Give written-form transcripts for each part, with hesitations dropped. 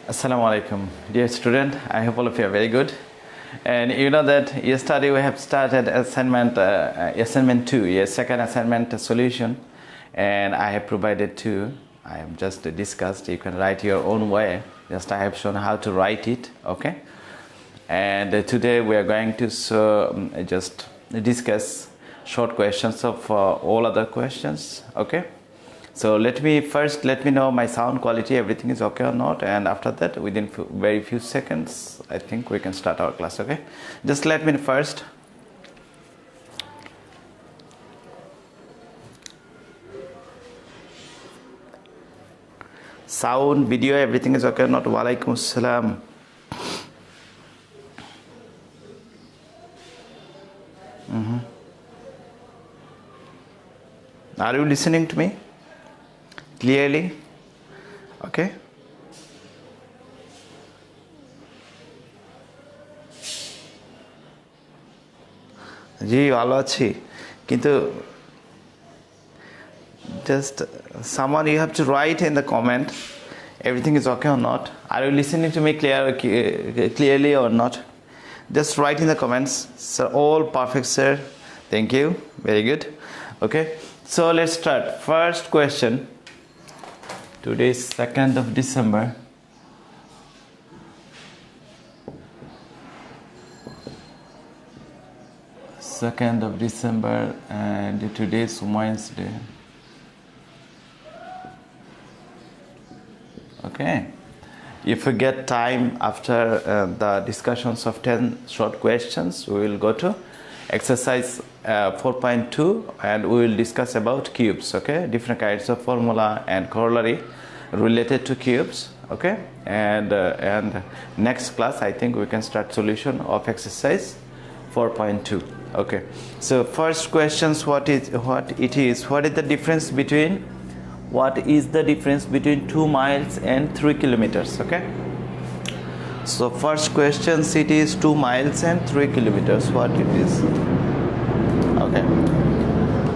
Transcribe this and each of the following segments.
Assalamu alaikum, dear student. I hope all of you are very good. And you know that yesterday we have started assignment 2, yes, second assignment solution, and I have provided 2. I have just discussed. You can write your own way. Just I have shown how to write it, okay? And today we are going to just discuss short questions of all other questions, okay? So let me know my sound quality, everything is okay or not, and after that within very few seconds I think we can start our class, okay? Just let me know first. Sound, video, everything is okay or not? Walaikum assalam. Are you listening to me clearly? Okay. জি ভালো আছি কিন্তু just someone you have to write in the comment everything is okay or not. Are you listening to me clearly or not? Just write in the comments. Sir, all perfect, sir. Thank you. Very good. Okay, so let's start. First question. Today is 2nd of December. And today is Wednesday. Okay. If we get time after the discussions of 10 short questions, we will go to exercise 4.2 and we will discuss about cubes, okay? Different kinds of formula and corollary related to cubes, okay? And next class I think we can start solution of exercise 4.2, okay? So first questions, what is the difference between 2 miles and 3 kilometers, okay? So first questions, it is 2 miles and 3 kilometers, what it is, okay?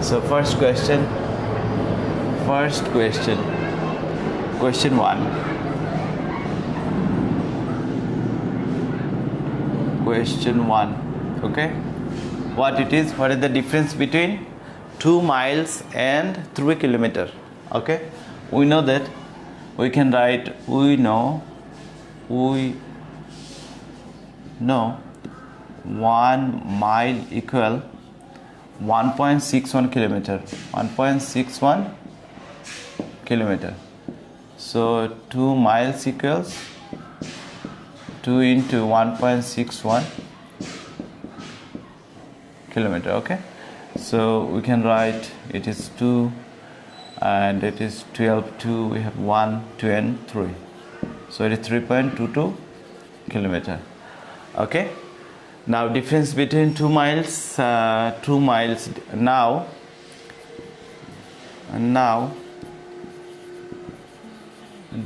So first question 1. Question 1, okay? What is the difference between 2 miles and 3 kilometer? Okay, we know that we can write we know 1 mile equal 1.61 kilometer. So 2 miles equals 2 into 1.61 kilometer, okay? So we can write it is 2 and it is 12, 2, we have 1, 2 and 3. So it is 3.22 kilometer, okay? Now difference between 2 miles, now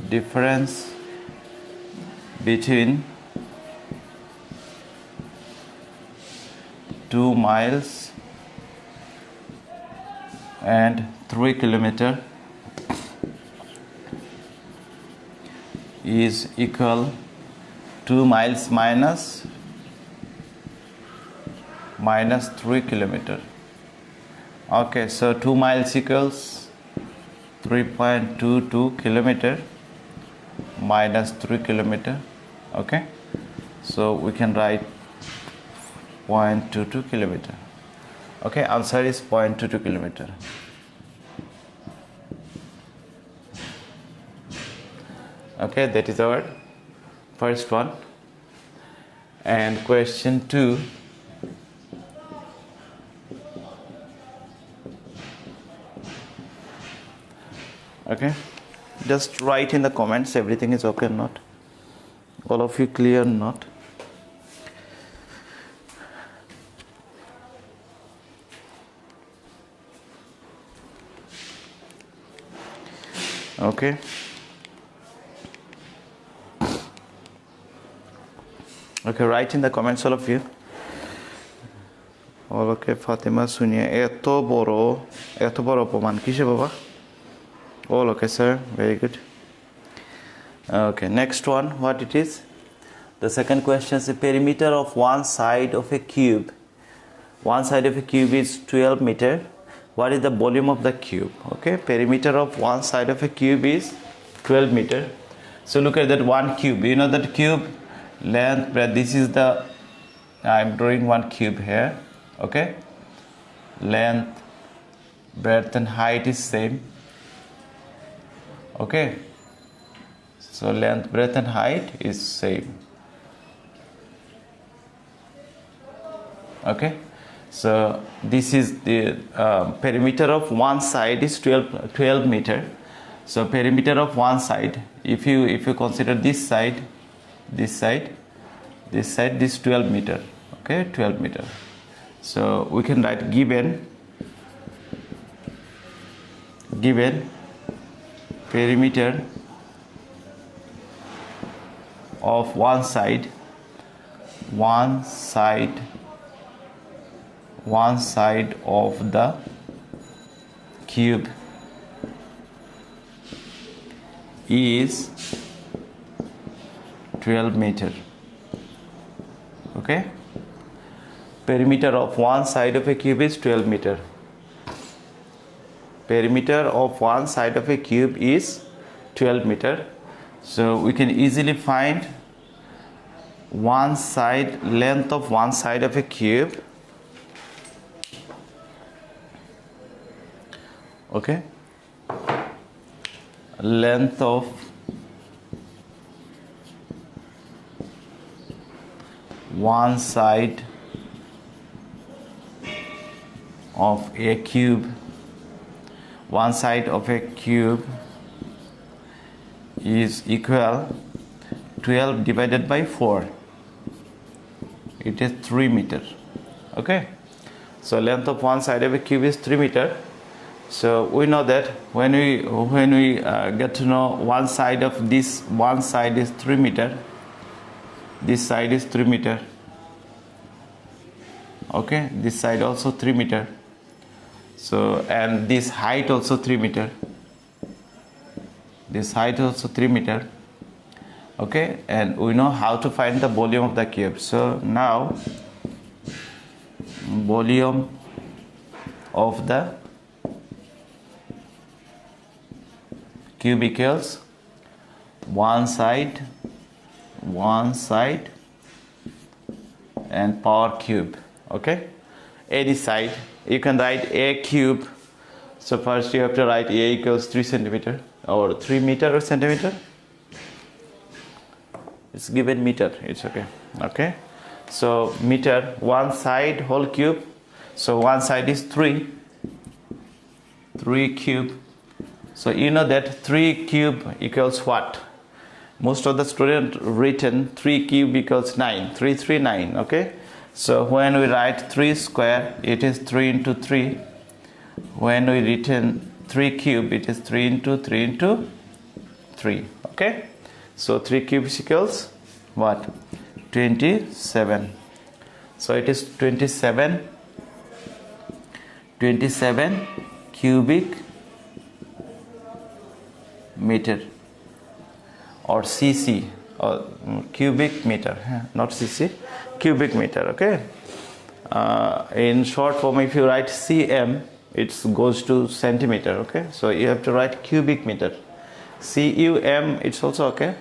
difference between 2 miles and 3 kilometer is equal 2 miles minus 3 kilometer. Okay, so 2 miles equals 3.22 kilometer minus 3 kilometer, okay? So we can write 0.22 kilometer. Okay, answer is 0.22 kilometer. Okay, that is our first one. And question 2. Okay, just write in the comments everything is okay or not. All of you clear or not? Okay. Okay, write in the comments all of you. All okay, Fatima Sunia এত বড় অপমান কিসে বাবা? All okay, sir. Very good. Okay, next one, what it is? The second question is the perimeter of one side of a cube. One side of a cube is 12 meter. What is the volume of the cube? Okay, perimeter of one side of a cube is 12 meter. So look at that one cube. You know that cube length, breadth. This is the, I'm drawing one cube here. Okay, length, breadth and height is same. Okay, so length, breadth and height is same. Okay, so this is the perimeter of one side is 12 meter. So perimeter of one side, if you consider this side, this 12 meter. Okay, 12 meter. So we can write given perimeter of one side of the cube is 12 meter. Okay, perimeter of one side of a cube is 12 meter. Perimeter of one side of a cube is 12 meter. So we can easily find one side, length of one side of a cube. Okay, length of one side of a cube, one side of a cube is equal 12 divided by 4. It is 3 meter. Okay, so length of one side of a cube is 3 meter. So we know that when we get to know one side of this, one side is 3 meter, this side is 3 meter. Okay, this side also 3 meter. So, and this height also 3 meter. This height also 3 meter. Okay, and we know how to find the volume of the cube. So now volume of the cube equals one side and power cube. Okay, any side you can write a cube. So first you have to write a equals 3 centimeter or 3 meter or centimeter. It's given meter, it's okay. Okay, so meter, one side whole cube. So one side is 3 cube. So you know that 3 cube equals what? Most of the student written 3 cube equals 9. 3, 3, 9. Okay, so when we write 3 square, it is 3 into 3. When we written 3 cube, it is 3 into 3 into 3. Okay, so 3 cubes equals what? 27. So it is 27 cubic meter or cc or cubic meter, not cc, cubic meter. Okay, in short form, if you write cm, it goes to centimeter. Okay, so you have to write cubic meter. cum, it's also okay.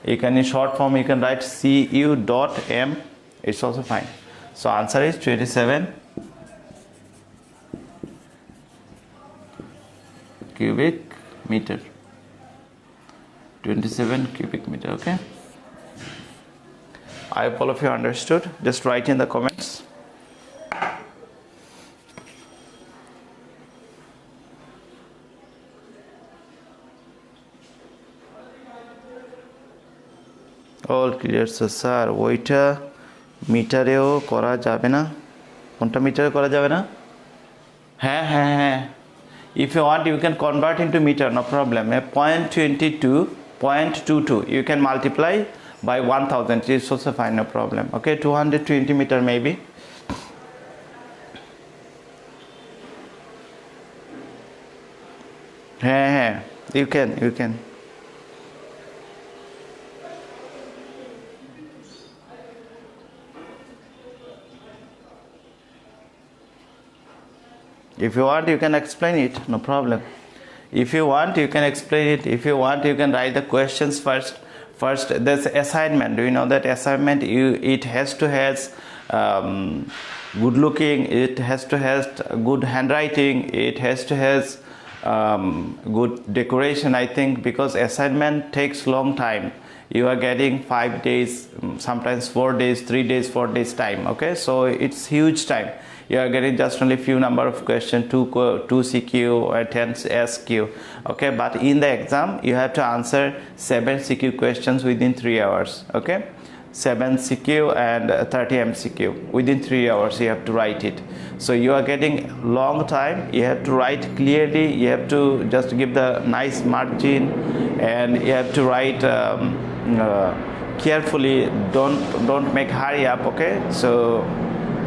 You can, in short form, you can write cu dot m, it's also fine. So answer is 27 cubic meter. 27 cubic meter. Okay, I hope all of you understood. Just write in the comments. All clear. So sir, ওইটা মিটারেও করা যাবে না? কোনটা মিটারে করা যাবে না? হ্যাঁ, if you want you can convert into meter, no problem. 0.22 you can multiply by 1000, it's also fine, no problem. Okay, 220 meter maybe. You can If you want, you can explain it, no problem. If you want, you can explain it. If you want, you can write the questions first. First, there's assignment. Do you know that assignment? It has to has good looking. It has to has good handwriting. It has to has good decoration. I think because assignment takes long time. You are getting 5 days, sometimes 4 days, 3 days, 4 days time. Okay, so it's huge time. You are getting just only few number of questions, 2 CQ or 10 SQ. Okay, but in the exam you have to answer 7 CQ questions within 3 hours. Okay, 7 CQ and 30 MCQ within 3 hours you have to write it. So you are getting long time. You have to write clearly. You have to just give the nice margin, and you have to write carefully. Don't make hurry up. Okay, so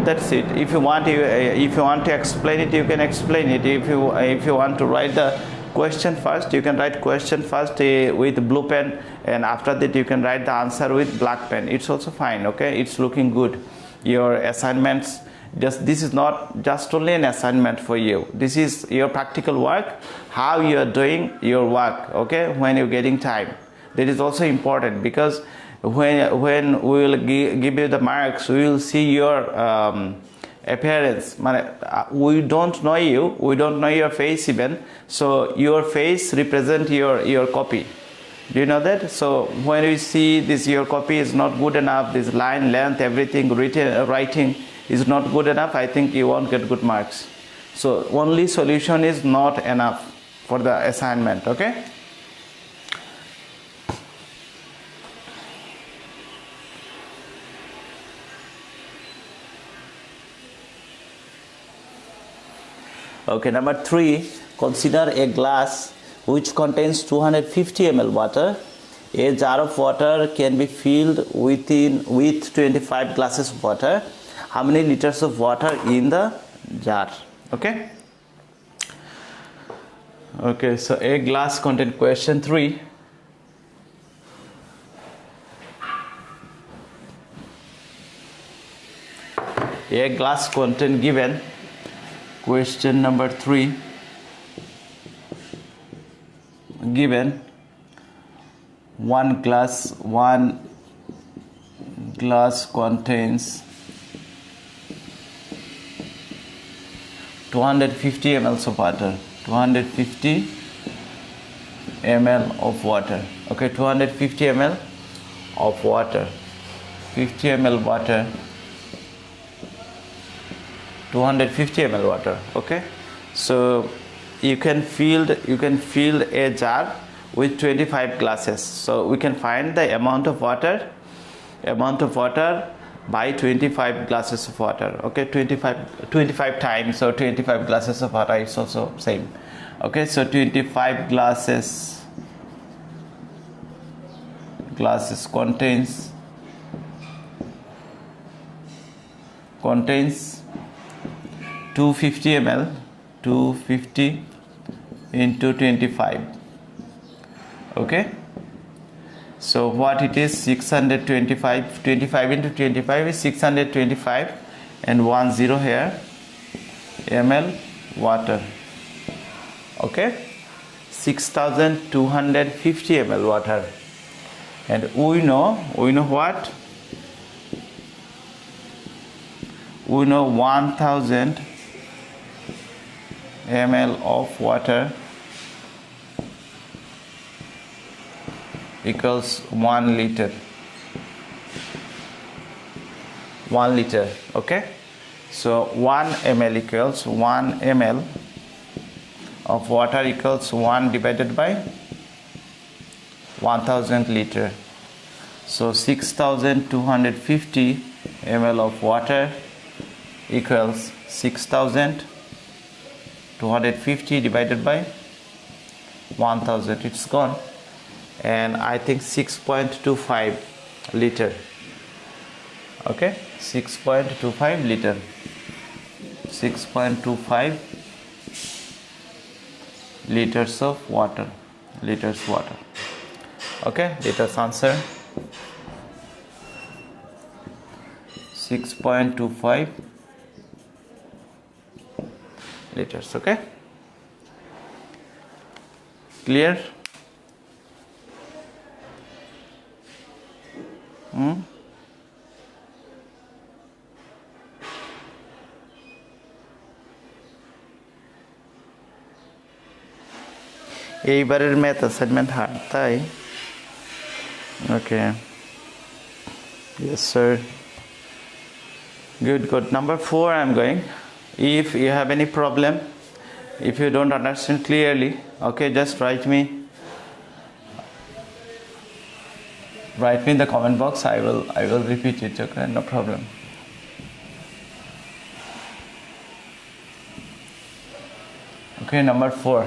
that's it. If you want to explain it, you can explain it. If you want to write the question first, you can write question first with blue pen, and after that you can write the answer with black pen. It's also fine. Okay, it's looking good. Your assignments, this is not just only an assignment for you. This is your practical work, how you are doing your work. Okay, when you're getting time, that is also important, because when we will give you the marks, we will see your appearance. We don't know you, we don't know your face even, so your face represent your copy. Do you know that? So when we see this, your copy is not good enough, this line length, everything writing is not good enough, I think you won't get good marks. So only solution is not enough for the assignment. Okay, okay, number 3, consider a glass which contains 250 ml water. A jar of water can be filled with 25 glasses of water. How many liters of water in the jar? Okay, okay, so a glass contains, question 3. A glass content given, question number 3, given one glass contains 250 ml of water. 250 ml of water. Okay, 250 ml of water. 50 ml water. 250 ml water. Okay, so you can fill a jar with 25 glasses. So we can find the amount of water by 25 glasses of water. Okay, 25 times, so 25 glasses of water is also same. Okay, so 25 glasses contains 250 ml. 250 into 25. Okay, so what it is, 625. 25 into 25 is 625, and 10 here, ml water. Okay, 6250 ml water. And we know what? We know 1000 ml of water equals 1 liter. 1 liter. Okay, so 1 ml equals 1 ml of water equals 1 divided by 1000 liter. So 6250 ml of water equals 6250 divided by 1000. It's gone. And I think 6.25 liter. Okay, 6.25 liter. 6.25 liters of water. Okay, liters answer 6.25 liters. Okay, clear? এইবারের math assignment hard তাই okay yes sir good number 4 I'm going. If you have any problem, if you don't understand clearly, okay, just write me in the comment box. I will repeat it, okay, no problem. Okay, number 4.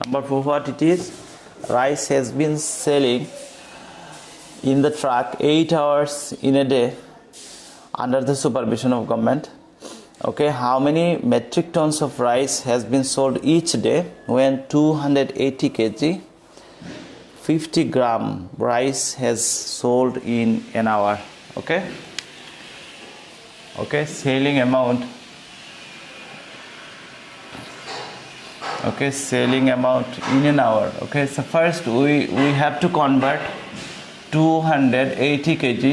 Number 4, what it is? Rice has been selling in the truck 8 hours in a day under the supervision of government. Okay, how many metric tons of rice has been sold each day when 280 kg 50 gram rice has sold in an hour? Okay, selling amount. Okay, selling amount in an hour. Okay, so first we have to convert 280 kg.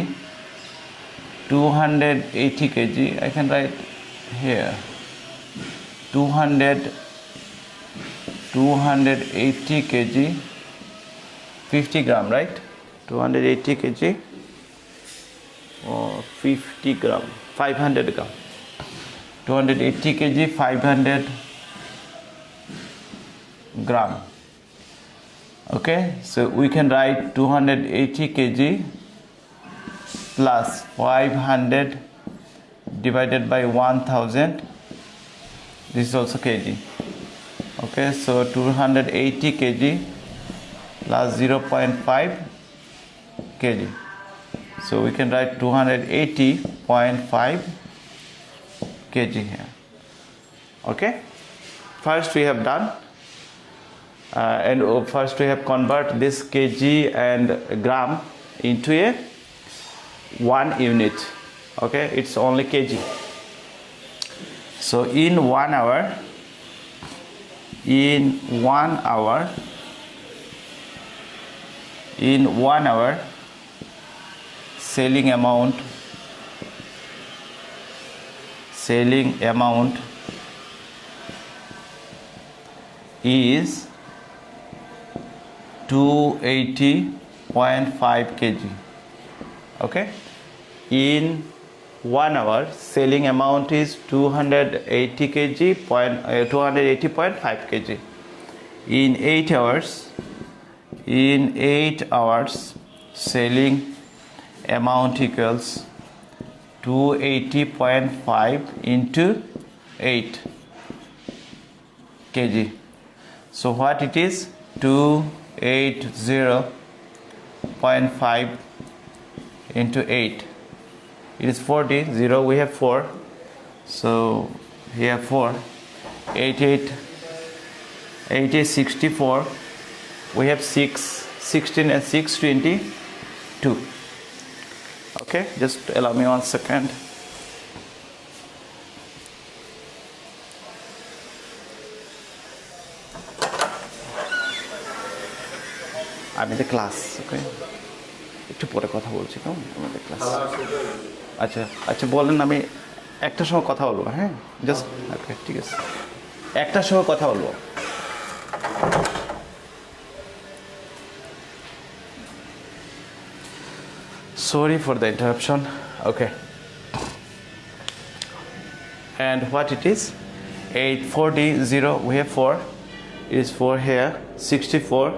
280 kg, I can write here 280 kg 50 gram, right? 280 kg or 50 gram 500 gram 280 kg 500 gram. Okay, so we can write 280 kg plus 500 divided by 1000. This is also kg. Okay, so 280 kg plus 0.5 kg. So we can write 280.5 kg here. Okay, first we have done and first we have convert this kg and gram into a 1 unit. Okay, it's only kg. So in 1 hour selling amount is 280.5 kg. Okay, in 1 hour selling amount is 280 kg 280.5 kg. In 8 hours selling amount equals 280.5 into 8 kg. So what it is? 280.5 into 8. It is 40. 0 we have 4. So here 4. 8 is 64. We have 6. 16 and 6 22. Okay, just allow me 1 second. I'm in the class. Okay, একটু পরে কথা বলছি তো আমাদের class. আচ্ছা বলেন, আমি একটার সময় কথা বলবো। হ্যাঁ, জাস্ট ওকে, ঠিক আছে, একটার সময় কথা বলবো। Sorry for the interruption. Okay, and what it is? 840, 0 we have 4. It is 4 here. 64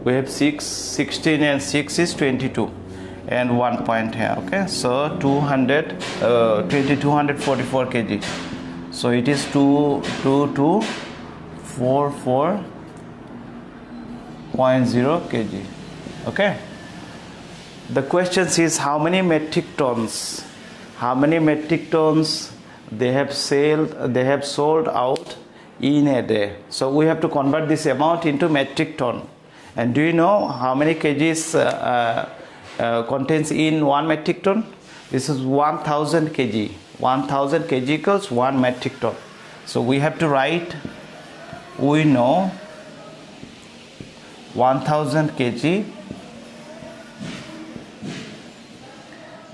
we have 6. 16 and 6 is 22 and 1 point here. Okay, so 244 kg. So it is 2244.0 kg. Okay, the question is how many metric tons they have sold out in a day. So we have to convert this amount into metric ton. And do you know how many kgs contains in 1 metric ton? This is 1000 kg. 1000 kg equals 1 metric ton. So we have to write, we know 1000 kg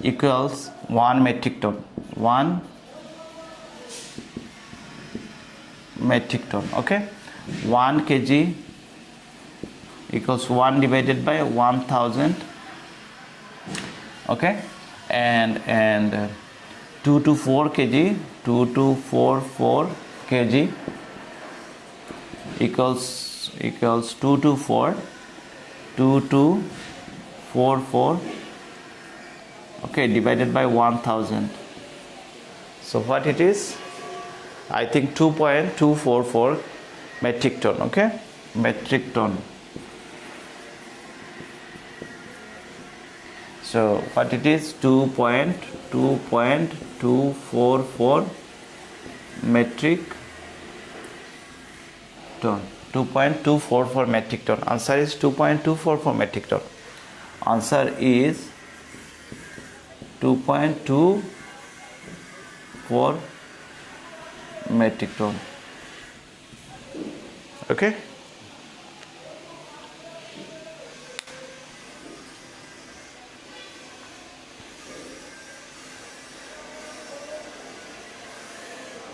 equals 1 metric ton. 1 metric ton. Okay, 1 kg equals 1 divided by 1000. Okay, and 2 to 4 kg, 2 to 4 kg equals 2 to 4, 2 to 4. Okay, divided by 1000. So what it is? I think 2.244 metric ton. Okay, metric ton. So what it is? 2.244 metric ton. 2.244 metric ton. Answer is 2.244 metric ton. Answer is 2.24 metric ton. Okay.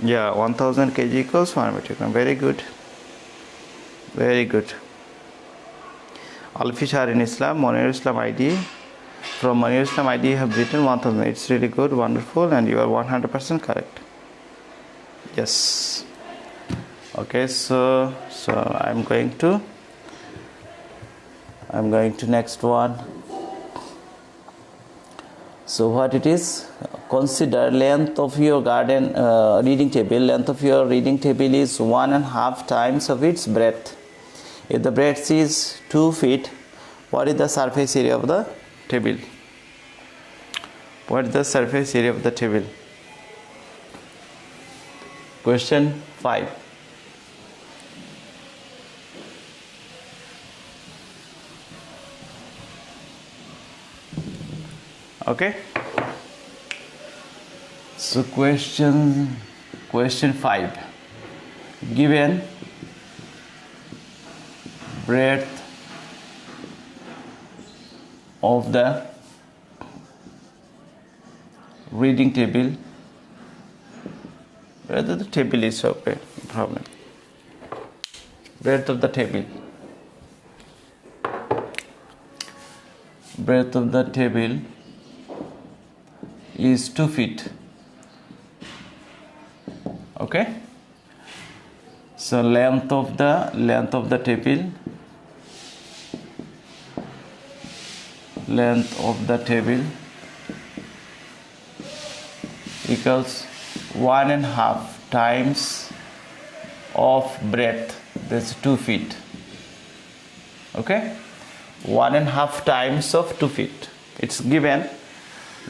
Yeah, 1000 kg equals 1 metric ton. Very good. Very good. All fish are in Islam. Monir Islam ID. From Monir Islam ID you have written 1000. It's really good, wonderful, and you are 100% correct. Yes. Okay, so I'm going to next one. So what it is? Consider length of your garden reading table. Length of your reading table is 1.5 times of its breadth. If the breadth is 2 feet, what is the surface area of the table? What is the surface area of the table? Question 5. Okay. So question 5. Given breadth of the reading table, whether the table is okay, problem. Breadth of the table. Breadth of the table is 2 feet. Okay. So length of the table equals 1.5 times of breadth. That's 2 feet. Okay, 1.5 times of 2 feet. It's given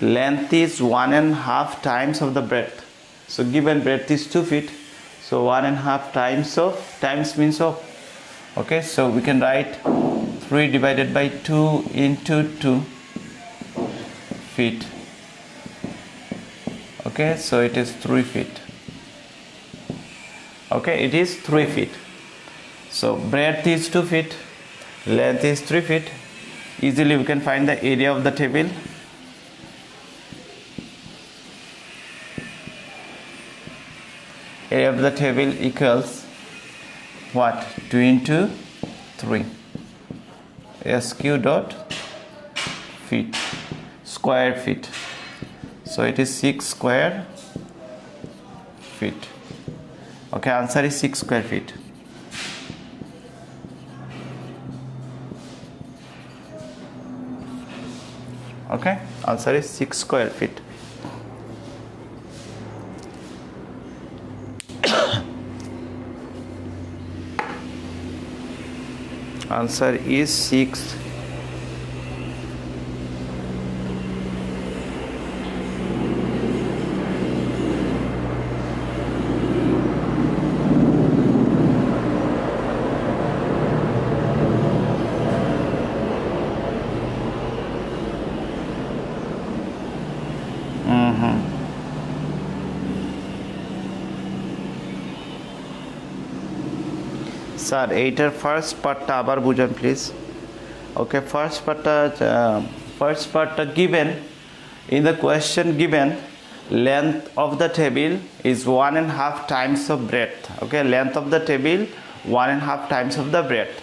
length is 1.5 times of the breadth. So given breadth is 2 feet, so 1.5 times means of. Okay, so we can write 3 divided by 2 into 2 feet. Okay, so it is 3 feet. Okay, it is 3 feet. So breadth is 2 feet, length is 3 feet. Easily we can find the area of the table. Area of the table equals what? 2 into 3. SQ dot feet, square feet. So it is 6 square feet. Okay, answer is 6 square feet. Okay, answer is 6 square feet. Answer is 6. Sir এইটার first পার্টটা আবার বুঝান please. Okay, first পার্টটা given in the question given length of the table is 1.5 times of breadth. Okay, length of the table 1.5 times of the breadth.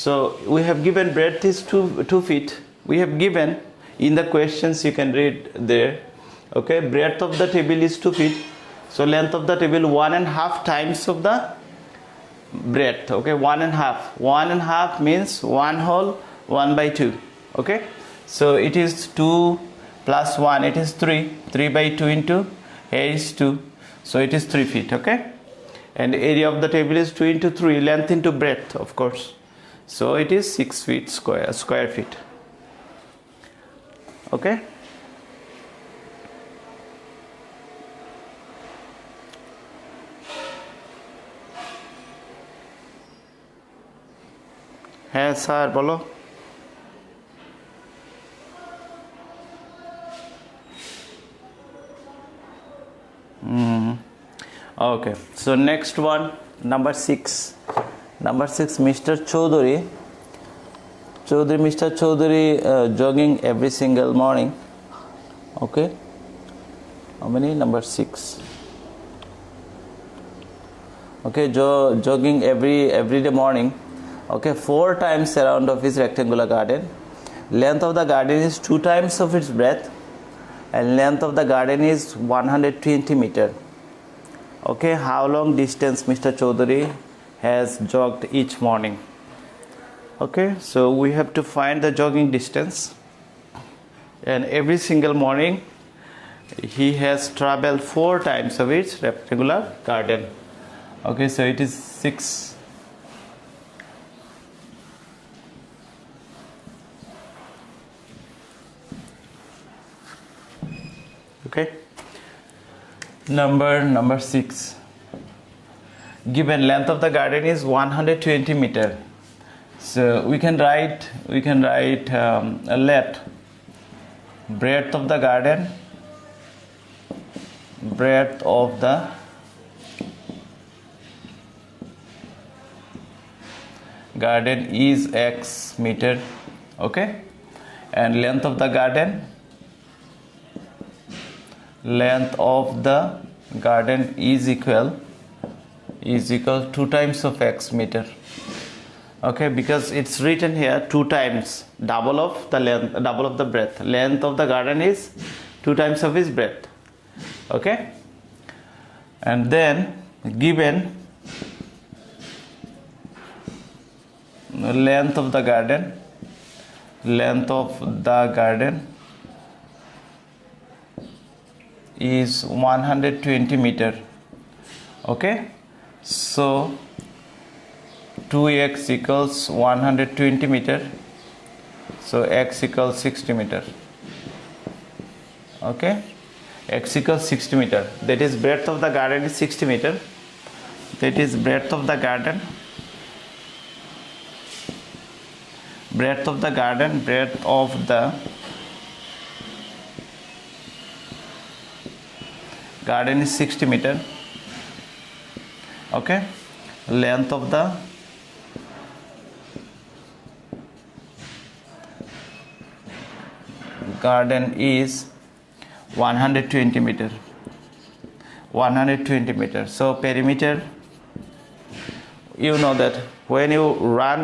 So we have given breadth is 2 feet. We have given in the questions, you can read there. Okay, breadth of the table is 2 feet. So length of the table 1.5 times of the breadth. Okay, 1.5. 1.5 means 1 whole 1 by 2. Okay, so it is 2 plus 1, it is 3. 3 by 2 into here is 2. So it is 3 feet. Okay, and area of the table is 2 into 3, length into breadth, of course. So it is 6 feet square feet. Okay, হ্যাঁ sir বলো। Okay, so next one, number 6. Number 6, Mr. Chaudhary jogging every single morning. Okay, how many? Number 6. Okay, jogging every day morning. Okay, 4 times around of his rectangular garden. Length of the garden is 2 times of its breadth, and length of the garden is 120 meter. Okay, how long distance Mr. Chaudhary has jogged each morning? Okay, so we have to find the jogging distance, and every single morning he has traveled 4 times of its rectangular garden. Okay, so it is 6. Okay, number 6, given length of the garden is 120 meter. So we can write let breadth of the garden is x meter. Okay, and length of the garden is equal 2 times of x meter. Okay, because it's written here 2 times, double of the length, double of the breadth. Length of the garden is 2 times of its breadth. Okay, and then given length of the garden is 120 meter. Okay, so 2x equals 120 meter, so x equals 60 meter. Okay, x equals 60 meter, that is breadth of the garden is 60 meter. That is breadth of the garden is 60 meter. Okay, length of the garden is 120 meter. So perimeter, you know that when you run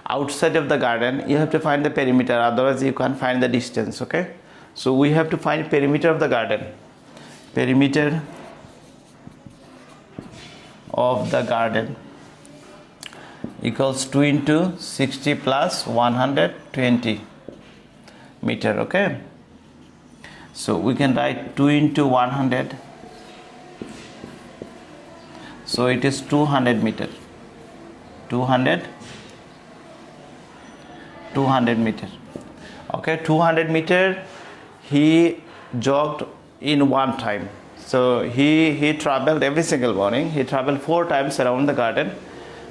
outside of the garden you have to find the perimeter, otherwise you can't find the distance. Okay, so we have to find perimeter of the garden. Perimeter of the garden equals 2 into 60 plus 120 meter. Okay, so we can write 2 into 100, so it is 200 meter. 200 meter. Okay, 200 meter he jogged in one time. So he traveled every single morning, he traveled 4 times around the garden.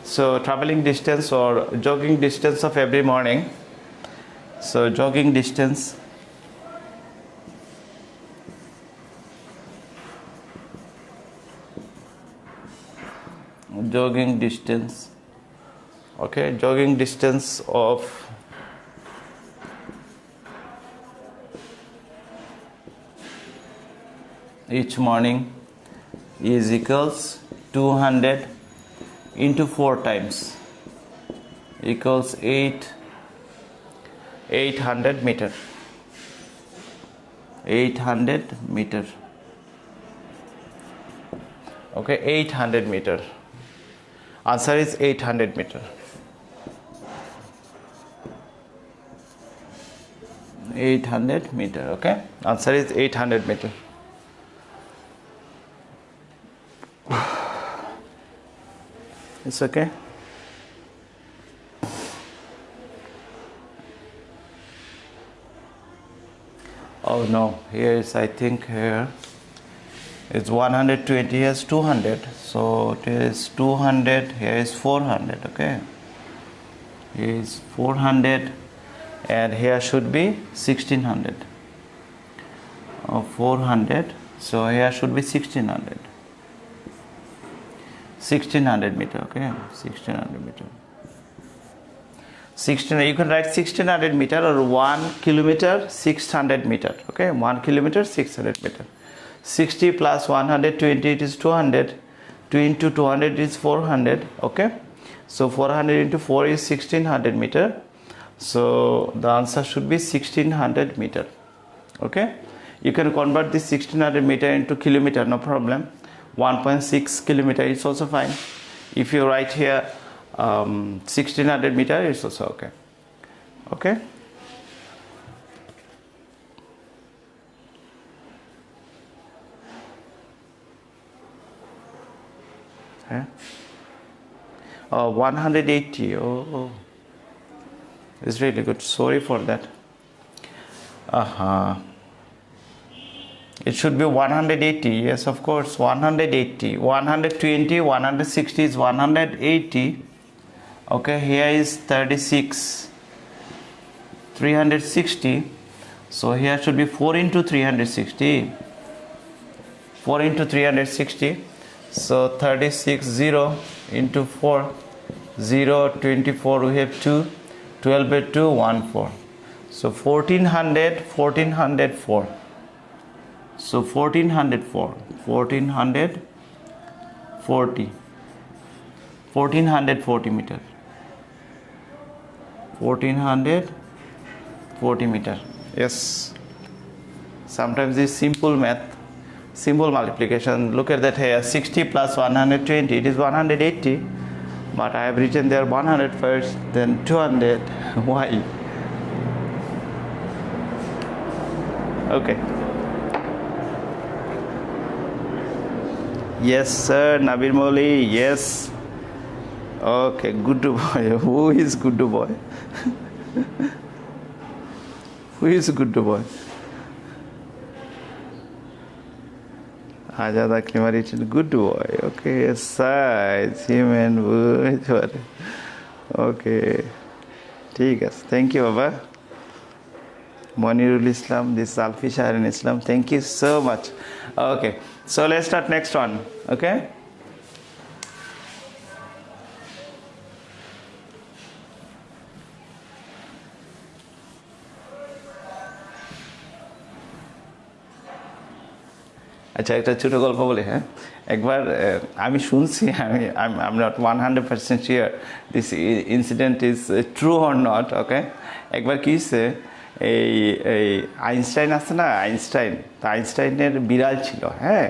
So traveling distance or jogging distance of every morning, so jogging distance jogging distance. Okay, jogging distance of each morning is equals 200 into 4 times equals 800 meter. 800 meter. Okay, 800 meter. Answer is 800 meter. 800 meter. Okay, answer is 800 meter. It's okay. Oh no, here is, I think here it's 120, here is 200, so here is 200, here is 400. Okay, here is 400 and here should be 1600. 400, so here should be 1600. 1600 meter. Okay, 1600 meter. 16, you can write 1600 meter or 1 kilometer 600 meter. Okay, 1 kilometer 600 meter. 60 plus 120, it is 200. 2 into 200 is 400. Okay, so 400 into 4 is 1600 meter. So the answer should be 1600 meter. Okay, you can convert this 1600 meter into kilometer, no problem. 1.6 kilometer is also fine. If you write here 1600 meter, it's also okay. Okay. Yeah. 180. Oh, it's really good. Sorry for that. It should be 180. Yes, of course, 180. 120, 160 is 180. Okay, here is 36. 360. So here should be 4 into 360. 4 into 360. So 36, 0 into 4. 0, 24, we have 2. 12 by 2, 1, 4. So 1400, 1404. So 1404, 1440, 1440 meter, 1440 meter. Yes, sometimes this simple math, simple multiplication, look at that here, 60 plus 120, it is 180, but I have written there 100 first, then 200. Why? Okay. Yes, sir, Nabir Moli, yes. Okay, good boy. Who is good boy? Who is good boy? Ajad Aklimari, good boy. Okay, yes, sir. It's him and boy. Okay. Thank you, Baba. Monirul Islam, this is Alfi Shahar in Islam. Thank you so much. Okay, so let's start next one. Okay. আচ্ছা একটা ছোট গল্প বলি হ্যাঁ একবার আমি শুনছি I'm not 100% sure this incident is true or not. Okay, একবার কি হয়েছে এই আইনস্টাইন আছে না আইনস্টাইনের বিড়াল ছিল হ্যাঁ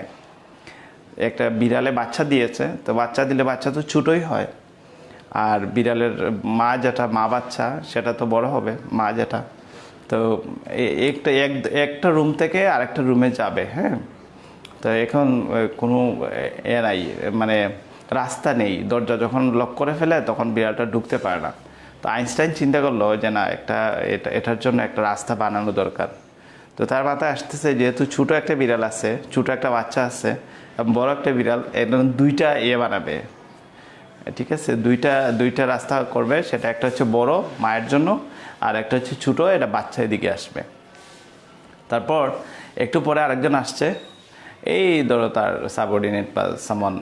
একটা বিড়ালে বাচ্চা দিয়েছে তো বাচ্চা দিলে বাচ্চা তো ছোটই হয় আর বিড়ালের মা বাচ্চা সেটা তো বড় হবে মা যেটা তো একটা রুম থেকে আরেকটা রুমে যাবে হ্যাঁ তো এখন কোনো নাই মানে রাস্তা নেই দরজা যখন লক করে ফেলে তখন বিড়ালটা ঢুকতে পারে না তো আইনস্টাইন চিন্তা করলো যে না এটার জন্য একটা রাস্তা বানানো দরকার তো তার মাথায় আসতেছে যেহেতু ছোট একটা বিড়াল আছে ছোট একটা বাচ্চা আছে বড় একটা বিড়াল একদম দুইটা বানাবে ঠিক আছে দুইটা রাস্তা করবে সেটা একটা হচ্ছে বড় মায়ের জন্য আর একটা হচ্ছে ছোট এটা বাচ্চা এদিকে আসবে তারপর একটু পরে আরেকজন আসছে এই ধরো তার সাবঅর্ডিনেট বা সামওয়ান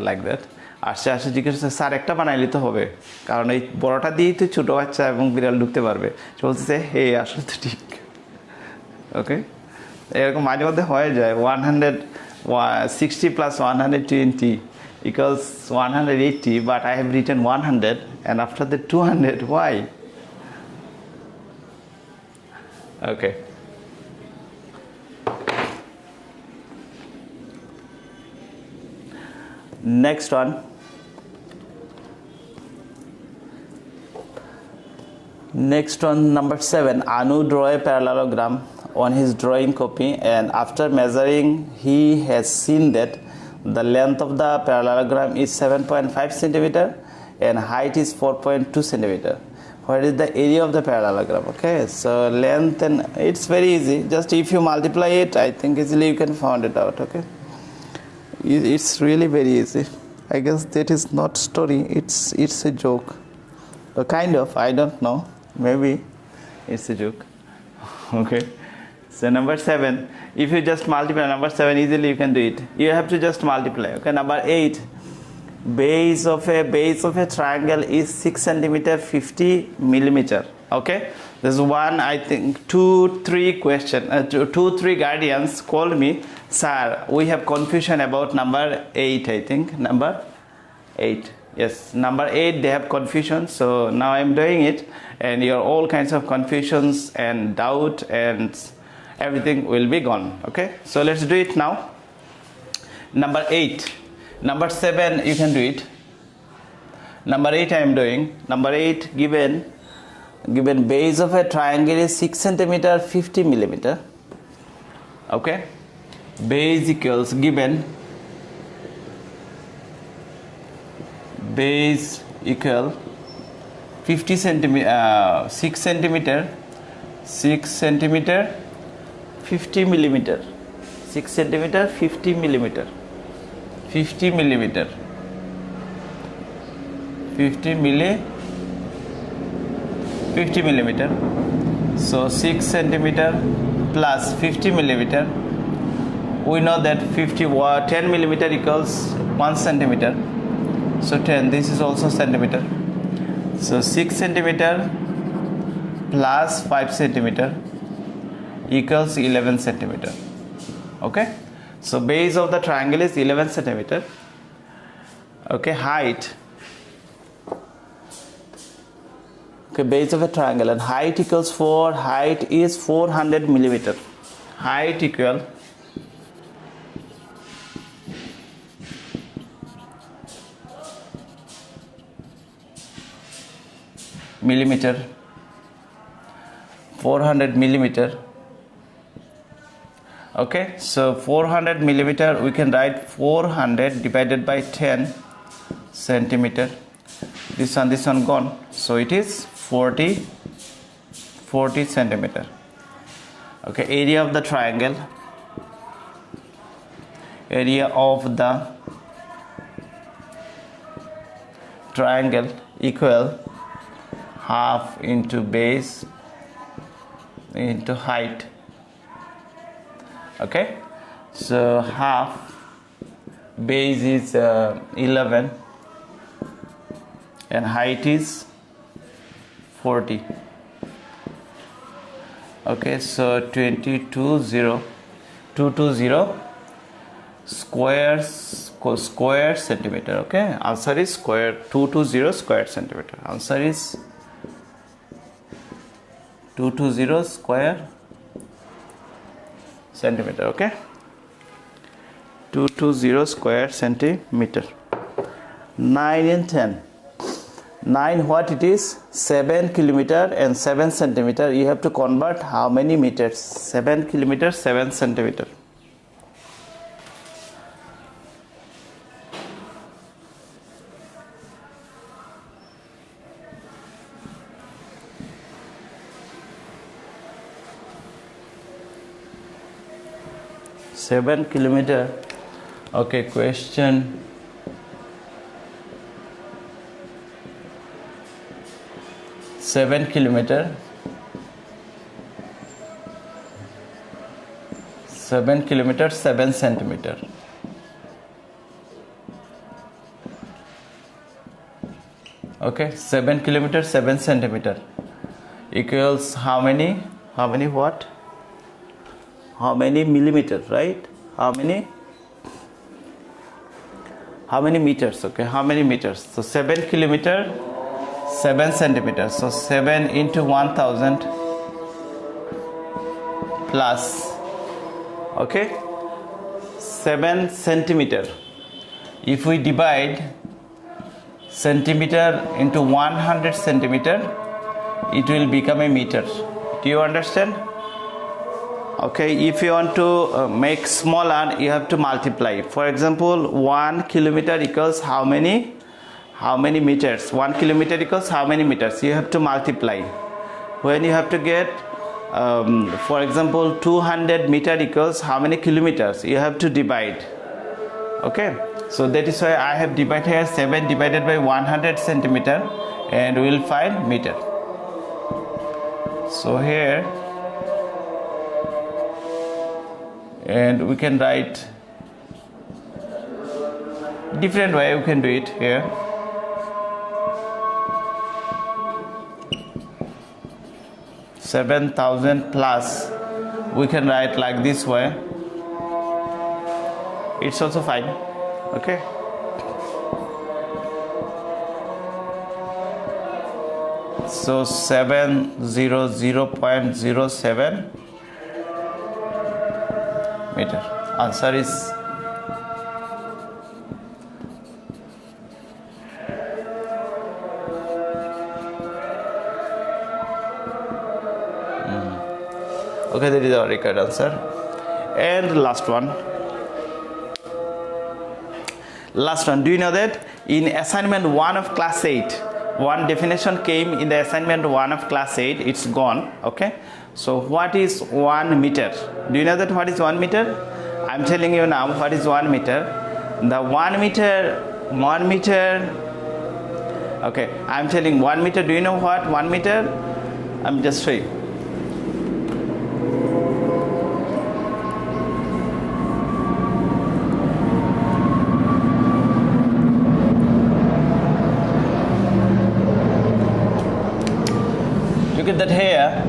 লাইক দ্যাট আসছে আসছে জিজ্ঞেস করছে স্যার একটা বানাইলে তো হবে, কারণ এই বড়টা দিয়েই তো ছোটো বাচ্চা এবং বিড়াল ঢুকতে পারবে। বলতেছে হে আসলে তো ঠিক। ওকে, এরকম মাঝে মধ্যে হয়ে যায়। 160 plus 120 equals 180, but I have written 100 and after the 200, why? Okay. Next one. Next one, number 7. Anu draw a parallelogram on his drawing copy, and after measuring he has seen that the length of the parallelogram is 7.5 centimeter and height is 4.2 centimeter. What is the area of the parallelogram? Okay, so length, and it's very easy, just if you multiply it, I think easily you can find it out. Okay, it's really very easy. I guess that is not story, it's a joke, kind of, I don't know, maybe it's a joke. Okay, so number 7, if you just multiply number 7, easily you can do it. You have to just multiply. Okay, number 8, base of a triangle is 6 centimeter 50 millimeter. Okay, there's one, I think 2-3 guardians called me, sir, we have confusion about number 8. I think number 8, yes, number 8, they have confusion, so now I'm doing it, and your all kinds of confusions and doubt and everything will be gone. Okay, so let's do it now. Number 8, number 7 you can do it. Number 8 I am doing. Number 8, given base of a triangle is 6 centimeter 50 millimeter. Okay, base equals, given base equal 50 centimeter 6 centimeter 50 millimeter, 6 centimeter 50 millimeter, 50 millimeter, 50 millimeter. So 6 centimeter plus 50 millimeter, we know that 10 millimeter equals 1 centimeter, so 10, this is also centimeter, so 6 centimeter plus 5 centimeter equals 11 centimeter. Okay, so base of the triangle is 11 centimeter. Okay, height, okay, base of a triangle and height equals 4, height is 400 millimeter, height equal millimeter, 400 millimeter. Okay, so 400 millimeter, we can write 400 divided by 10 centimeter. This one gone, so it is 40 centimeter. Okay, area of the triangle, area of the triangle equal half into base into height. Okay, so half, base is 11 and height is 40. Okay, so 220 square centimeter. Okay, answer is square 220 square centimeter. Answer is 220 square centimeter. Okay, 220 square centimeter. 9 and 10. 9, what it is? 7 kilometer and 7 centimeter. You have to convert how many meters? 7 kilometers 7 centimeter. Seven kilometer. Okay, question. 7 kilometer. 7 kilometer 7 centimeter. Okay, 7 kilometer 7 centimeter equals how many what? How many millimeter, right? How many meters? Okay, how many meters? So 7 kilometer 7 centimeters. So 7 into 1000 plus, okay, 7 centimeter. If we divide centimeter into 100 centimeter, it will become a meter. Do you understand? Okay, if you want to make smaller, you have to multiply. For example, 1 kilometer equals how many meters? 1 kilometer equals how many meters? You have to multiply. When you have to get for example 200 meter equals how many kilometers? You have to divide. Okay, so that is why I have divided here 7 divided by 100 centimeter, and we will find meter. So here, and we can write different way, we can do it here. $7,000 plus, we can write like this way. It's also fine. Okay. So 700.07 meter. Answer is okay, that is our required answer. And last one. Do you know that in assignment 1 of class 8, one definition came in the assignment 1 of class 8, it's gone. Okay, so what is 1 meter? Do you know that what is 1 meter? I'm telling you now what is 1 meter. The 1 meter, okay, I'm telling 1 meter. Do you know what 1 meter? I'm just showing. Look at that here.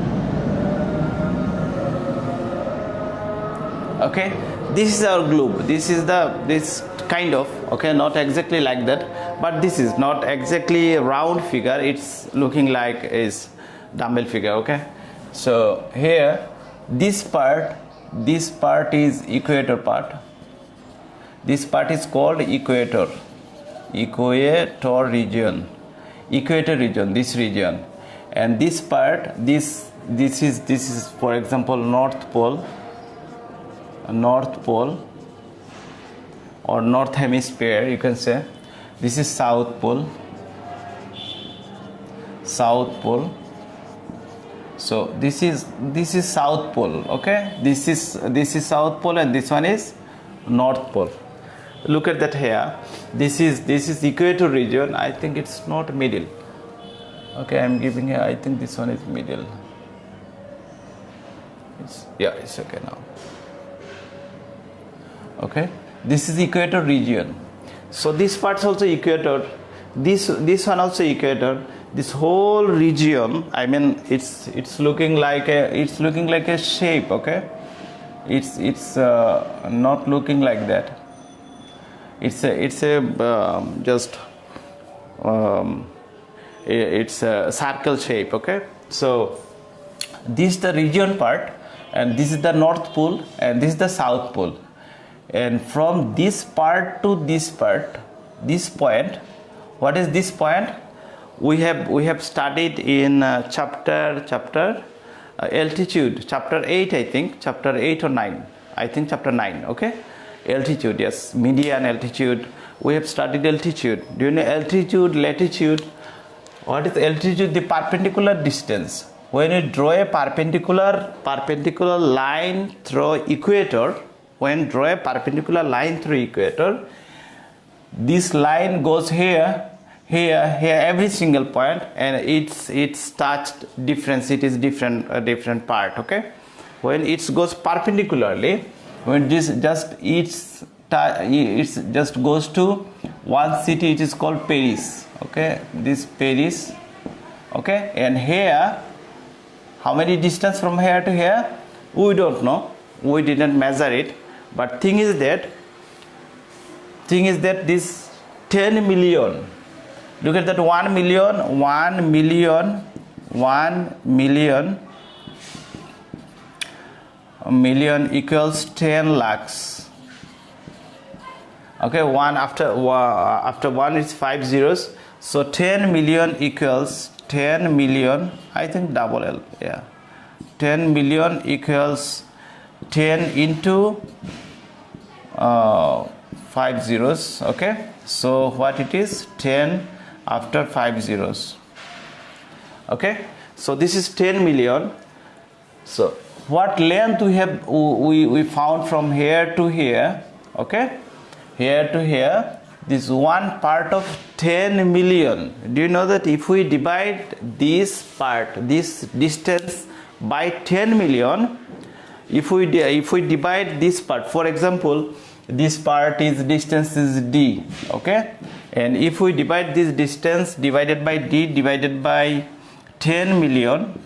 Okay, this is our globe. This kind of, okay, not exactly like that, but this is not exactly a round figure. It's looking like is dumbbell figure. Okay, so here this part is equator part. This part is called equator region. This region. And this part, this is for example North Pole or North Hemisphere, you can say. This is South Pole. So this is South Pole. Okay, this is South Pole, and this one is North Pole. Look at that here. This is equator region. I think it's not middle. Okay, I'm giving here. I think this one is middle. It's okay now. Okay, this is equator region. So this part's also equator. This one also equator. This whole region, I mean, it's looking like a shape. Okay, it's not looking like that. It's a circle shape. Okay, so this is the region part, and this is the North Pole, and this is the South Pole. And from this part to this part, this point, what is this point? We have studied in chapter altitude, chapter 8, I think, chapter 8 or 9, I think chapter 9. Okay, altitude, yes, median altitude. We have studied altitude. Do you know altitude, latitude? What is altitude? The perpendicular distance. When you draw a perpendicular line through equator, this line goes here, every single point, and it's touched difference. It is different part. Okay, when it goes perpendicularly, when this just goes to one city, it is called Paris. Okay, this Paris. Okay, and here, how many distance from here to here? We don't know. We didn't measure it. But thing is that this 10 million. Look at that 1 million equals 10 lakhs. Okay, one after one is 5 zeros. So 10 million equals 10 million. I think double L. Yeah, 10 million equals 10 into 5 zeros. Okay, so what it is? 10 after 5 zeros. Okay, so this is 10 million. So what length we found from here to here? Okay, here to here, this one part of 10 million. Do you know that if we divide this distance by 10 million, if we divide this part, for example, this part is distance is d, okay, and if we divide this distance divided by d divided by 10 million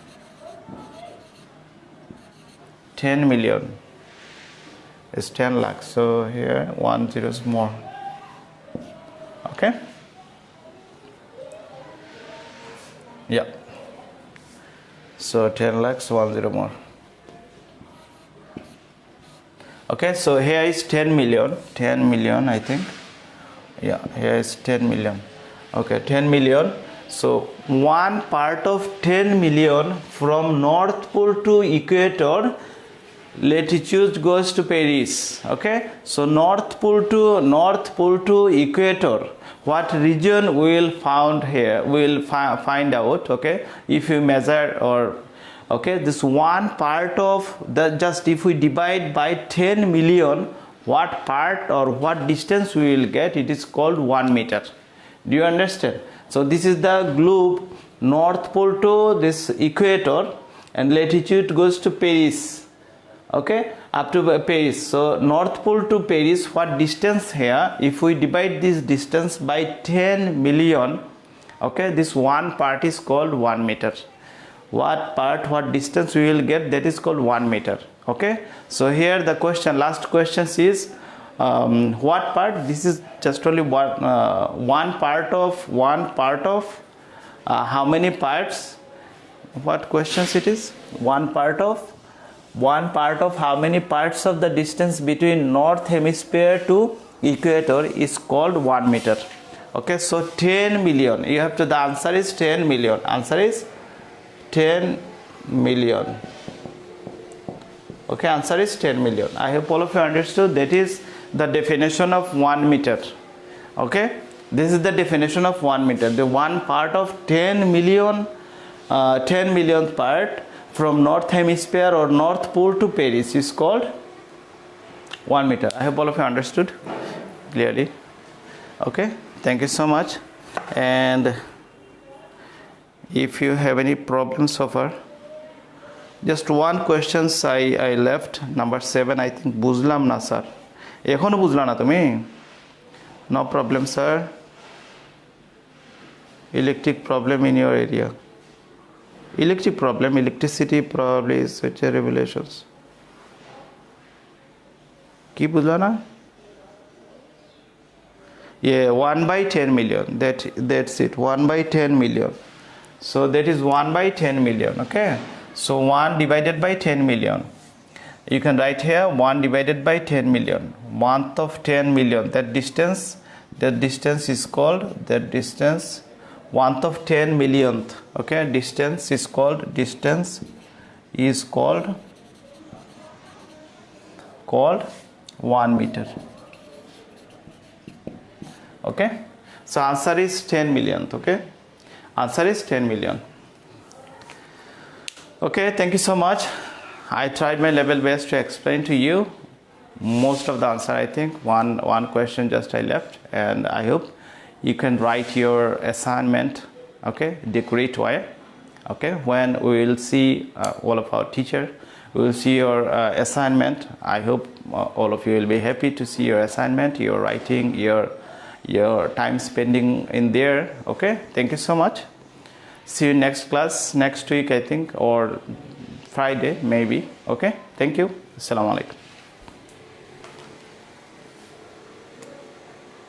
is 10 lakhs. So here 1 zeros more. Okay, yeah, so 10 lakhs 1 zero more. Okay, so here is 10 million I think. Yeah, here is 10 million. Okay, 10 million. So one part of 10 million from North Pole to equator, latitude goes to Paris. Okay, so North Pole to equator, what region we will found here, we will find out. Okay, if you measure, or okay, this one part of the, just if we divide by 10 million, what part or what distance we will get, it is called 1 meter. Do you understand? So this is the globe, North Pole to this equator, and latitude goes to Paris. Okay, up to Paris. So North Pole to Paris, what distance here? If we divide this distance by 10 million, okay, this one part is called 1 meter. What distance we will get, that is called 1 meter. Okay, so here the question, last question is what part? This is just only one part of how many parts? What questions it is? One part of how many parts of the distance between north hemisphere to equator is called 1 meter. Okay, so 10 million, you have to, the answer is 10 million. Answer is 10 million. Okay, answer is 10 million. I hope all of you understood. That is the definition of 1 meter. Okay, this is the definition of 1 meter. The one part of 10 million, 10 millionth part from north hemisphere or North Pole to Paris is called 1 meter. I hope all of you understood clearly. Okay, thank you so much. And if you have any problems so far, just one questions I left, number 7, I think বুঝলাম না sir, এখনো বুঝলা না তুমি? No problem sir. Electric problem in your area. Electric problem, electricity probably is such a revelations. কি বুঝলা না? Yeah, 1 by 10 million. That's it. 1 by 10 million. So that is 1 by 10 million. Okay. So 1 divided by 10 million. You can write here 1 divided by 10 million. 1th of 10 million. That distance is called, that distance, 1th of 10 millionth. Okay. Distance is called 1 meter. Okay, so answer is 10 millionth. Okay, answer is 10 million. Okay, thank you so much. I tried my level best to explain to you most of the answer. I think one question just I left, and I hope you can write your assignment, okay, decorate way. Okay, when we will see all of our teacher, we will see your assignment. I hope all of you will be happy to see your assignment, your writing, your time spending in there. Okay, thank you so much. See you next class next week, I think, or Friday maybe. Okay, thank you. Assalamu alaikum.